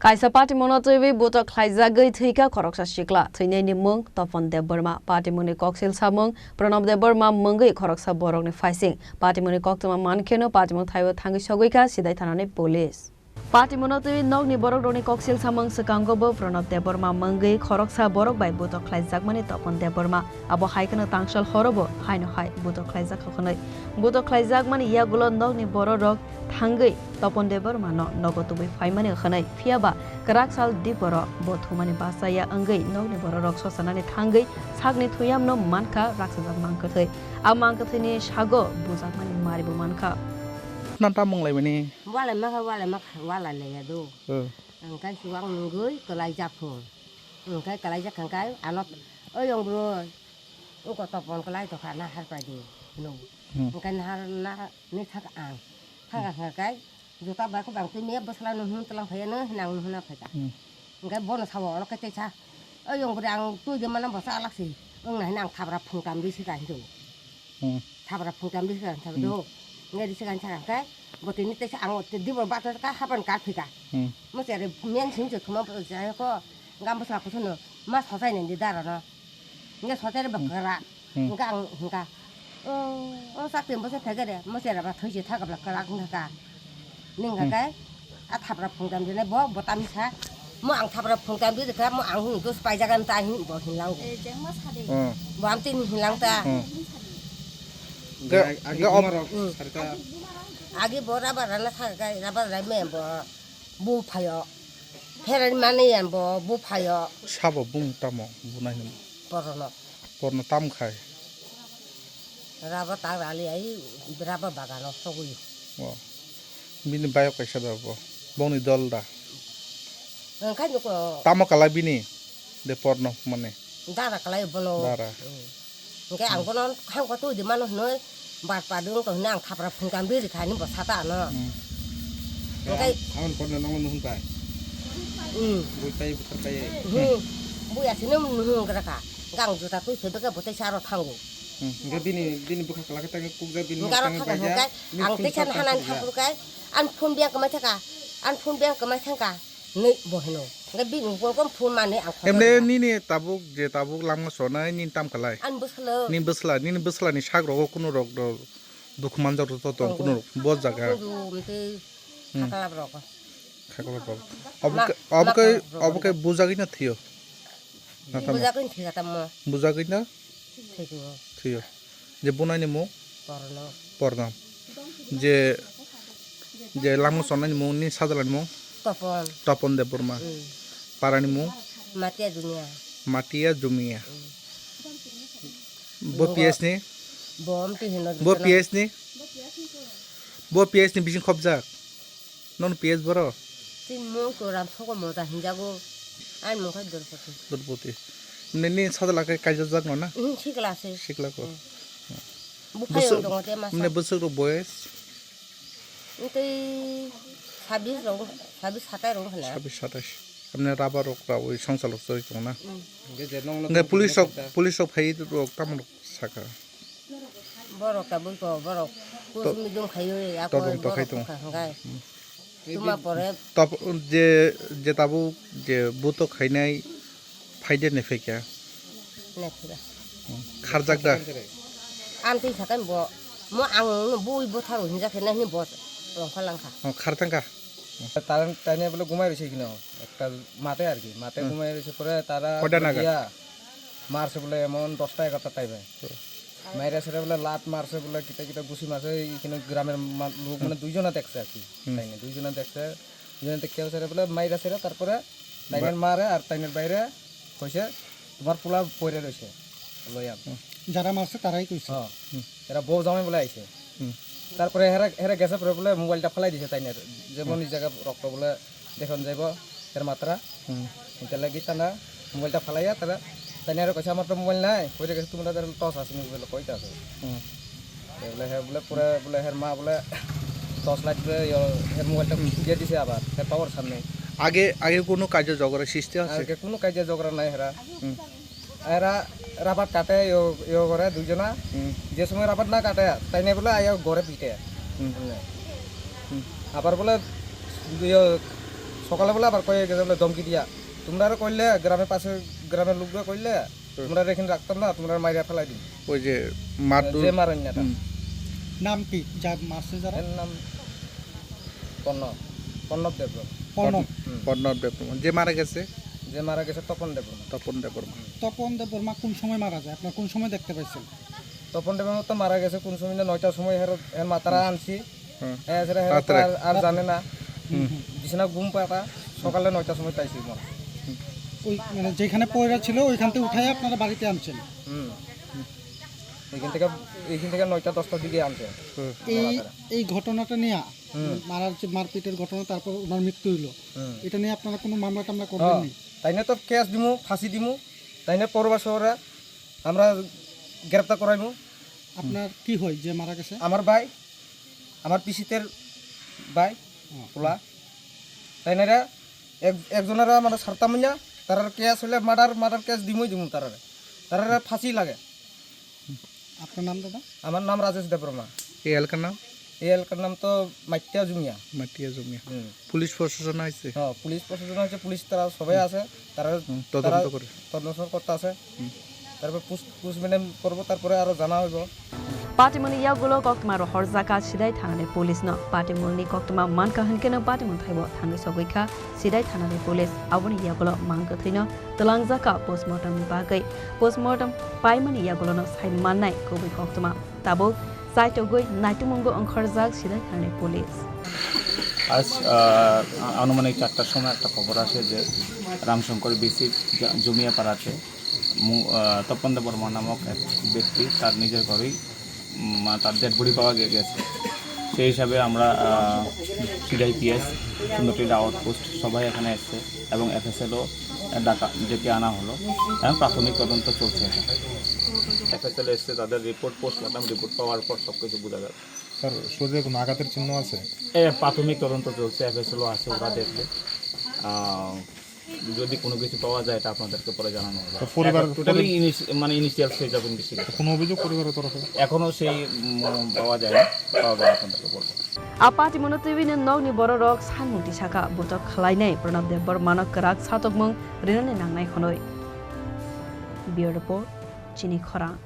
Kaisa Patimung twiwi Butok Khlaijagwi Thwikha Khoroksa Sikla Thwinai Mung Tapan debbarma Patimung koksilsamung Pranab debbarma Mungwi Khoroksa Bohorok Phaising Patimung Koktwma Mankhe Patimung Thaio Thangwi Sogwikha Sidhai Thanani police Patimung twiwi nogni borok rokni koksilsamung sekangobo Pranab debbarma Mungwi Khoroksa borok by Butok Khlaijagwi Tapan debbarma abo haikano tangsal horobo haino hai Butok Khlaijagwi Butok Khlaijagwi yagulo nogni borok rok Thangwi Tapan debbarma nogotubi faimani khanai phiaba Khoroksa debbarma bothumani basaya angei nogni borok sosanani Thangwi sagni thuyam no mankha raksajak Mankhe Mankhe sago bujakmani maribu mankha Tapan laimani wala le do angkai suang nungui Khlaijagwi angkai Khlaijagwi angkai anot oyong bro uko Tapan kelai to kana har padi no angkai na ni thak ang angkai juta ba ko bang timia basla no hun telang phaya no nang huna phaka angkai bon sawo lo kete cha oyong brang tu de manam basa alaksi ngai nang thabra phungkam bi sikan do thabra phungkam bi sikan thabdo ngai di sikan cha angkai botini te ang di ba ta ka hapan ka phika mo sere mian sing je khoma ja ko ngam basa ko sono ma sosai ne di dara no ngai sosai ba kara ngang nga sa tem basa phega de mo sere ba thoi tha ka bla kara ng ka ning ka a thabra phungkam de ne bo botam sa mo ang thabra phungkam bi de ka mo ang hu to spai jagan ta hin bo hin lang e jeng ma sa de bo am tin hin lang ta Agi bora barana thagai raba rai me bo bu phayo heran mani yan bo bu phayo sabo bung tamo bunai nam porno tam khai raba ta rali ai raba bagano sogui wa bini bayo kaisa da bo boni dol da kan ko tamo kala bini de porno mane dara kala bono dara ngai ang bono khang ko tu di mano noi Bat padung to nang thapra phungkam bi khani bo sata no ngai aun porno nong nun pai bui pai butar pai bu ya sinum nu kra ka gang juta tu phebe ka botai saro thangu ngai bini bukha kala ka tang kukja bini tang baja ang te chan hanan thapru kai an phun biang ka ma thaka an phun biang ka ma thangka nei bo heno ngai bi nu ko phun mane ang emne ni tabuk je tabuk lamga sona ni tam kalai an buslo ni busla ni sagro kuno rok do dukman jor to kuno bo jaga mte khakala brok khakala brok abke bujagi na thiyo bujagi thiga tam bujagi na thiyo je bunai ni mo porno je lamga sona ni mo ni sadalan mo Tapan debbarma parani Mung matia dunia bo PS ni bo PS ni bisin khobjak non PS boro tin mo ko ram thoko mo ta hinjago an mo khad dorpoti neni sadala ka kaijak no na sikla ko bu phayo dong te ma mne busuk ro boys nte 26 rong 27 rong hla 27 amne raba rok ra oi sangsal soi tong na nge police of hai rok tam saka borok ta bun ko borok ko mi dum khayo ya ko ngai tuma pore tap je tabu je butok khainai faide ne fekya ne thira kharjak da anti sakan bo mo ang bui bo tharu hinja khena ni bo rong phalangkha khartangka তারা টাইনে বলে ঘুমাই রয়েছে কিনা একটা মাঠে আর কি মাঠে ঘুমাই রয়েছে পরে তারা মারছে বলে এমন 10টা 11টা টাইমে মাইরা সেটা বলে লাত মারছে বলে কিটা কিটা গুছি মারছে এখানে গ্রামের লোক মানে দুইজনা দেখছে আর কি টাইনে দুইজনা দেখছে দুইজনা দেখতে সেটা বলে মাইরা সেটা তারপরে টাইনের মারে আর টাইনের বাইরে কইছে তোমার পোলা পড়ে রয়েছে লইয়া যারা মারছে তারাই কইছে এরা বউ জামাই বলে আইছে তারপরে হেরা গেছে পরে বলে মোবাইলটা ফেলাই দিছে তাইনের যেমন এই জায়গা রক্ত বলে দেখুন যাইব এর মাত্রা এটা লাগি তারা মোবাইলটা ফেলাইয়া তারা তাইনের কইছে আমার তো মোবাইল নাই কইতে গেছে তোমরা টস আছে বলে কইতা আছে বলে হে বলে পুরো বলে হের মা বলে টস লাইট হের মোবাইলটা দিয়ে দিছে আবার হের পাওয়ার সামনে আগে কোনো কাজে ঝগড়া সৃষ্টি আছে আগে কোনো কাজে ঝগড়া নাই হেরা এরা রাবাত কাটে ইয়ে করে দুইজনা যে সময় রাবাত না কাটে তাই না বলে আয়া ঘরে পিটে আবার বলে সকালবেলা আবার কয়ে গেছে বলে ধমকি দিয়া তোমরা আরো কইলে গ্রামের পাশে গ্রামের লোকরা কইলে তোমরা এখানে রাখতাম না তোমরা মাইরা ফেলাই দিন ওই যে মার যে মারেন না নাম কি যা মারছে যারা এর নাম পর্ণব দেববর্মা পর্ণব দেববর্মা যে মারা গেছে তপন দেববর্মা তপন দেববর্মা কোন সময় মারা যায় আপনারা কোন সময় দেখতে পাইছেন তপন দেববর্মা তো মারা গেছে কোন সময় না 9টার সময় এর মাতারা আনছি আর জানে না বিছানা ঘুম পাতা সকালে 9টার সময় পাইছি ওই মানে যেখানে পয়রা ছিল ওইখান থেকে উঠাই আপনারা বাড়িতে আনছেন এইখান থেকে 9টা 10টার দিকে আনছে এই ঘটনাটা নিয়ে মারপিটের ঘটনা তারপর ওনার মৃত্যু হইলো এটা নিয়ে আপনারা কোনো মামলা টামলা করবেন না তাই না তো কেস দিমু ফাঁসি দিমু তাই না পরবা শহরে আমরা গ্রেপ্তার করাইমু আপনার কি হয় যে মারা গেছে আমার ভাই আমার পিসিতের ভাই পোলা তাই না একজনেরা মানে সারতাম না তার কেস হলে মার্ডার কেস দিমই তারা ফাঁসি লাগে আপনার নাম দাদা আমার নাম রাজেশ দেববর্মা এই এলাকার নাম তো মাটিয়া জুমিয়া পুলিশ প্রশাসন আছে পুলিশ প্রশাসন আছে পুলিশ তারা সবাই আছে তারা তদন্ত করতে আছে তারপর পুষমেন্ট করবো তারপরে আরো জানা হইব Patimung yagulo Koktwma Rohorzaka Sidhai Thanani Police no Patimung ni Koktwma Mankhe hankeno Patimung Thaio Thangwi Sogwikha Sidhai Thanani Police aboni yagulo Mankhe thino Talangjaka postmortem ni bagai postmortem paimani yagulo no sai mannai kobi Koktwma tabo saitogoi naitumunggo Khoroksa Sidhai Thanani Police আজ আনুমানিক 4টার সময় একটা খবর আসে যে Ramshankar BC জমিয়া পাড়াতে তপন দেববর্মা নামক এক ব্যক্তি তার নিজের ঘরেই তার ডেড বডি পাওয়া গেছে সেই হিসাবে আমরা সিডাই পিএস সুন্দরটির আউটপোস্ট সবাই এখানে এসছে এবং এফএসএলও ডেকে আনা হলো এবং প্রাথমিক তদন্ত চলছে এফএসএল এসছে তাদের রিপোর্ট পোস্টমর্টম রিপোর্ট পাওয়ার পর সব কিছু বোঝা যাবে স্যার শরীরে কোনো আঘাতের চিহ্ন আছে প্রাথমিক তদন্ত চলছে এফএসএলও আছে ওরা দেখবে যদি কোনো কিছু পাওয়া যায় এটা আপনাদেরকে পরে জানানো হবে পরিবার টোটালি মানে ইনিশিয়াল স্টেজ অফ ইনভেস্টিগেশন কোনো অভিযোগ পরিবারের তরফে এখনো সেই পাওয়া যায় আপনাদেরকে বলবো Patimung twiwi ni nogni Bohorok samung tisaka Butok Khlaijagwi Pranab debbarma no Khoroksa Sikla rinani nangnai khonoi Bureau report Chini Khorang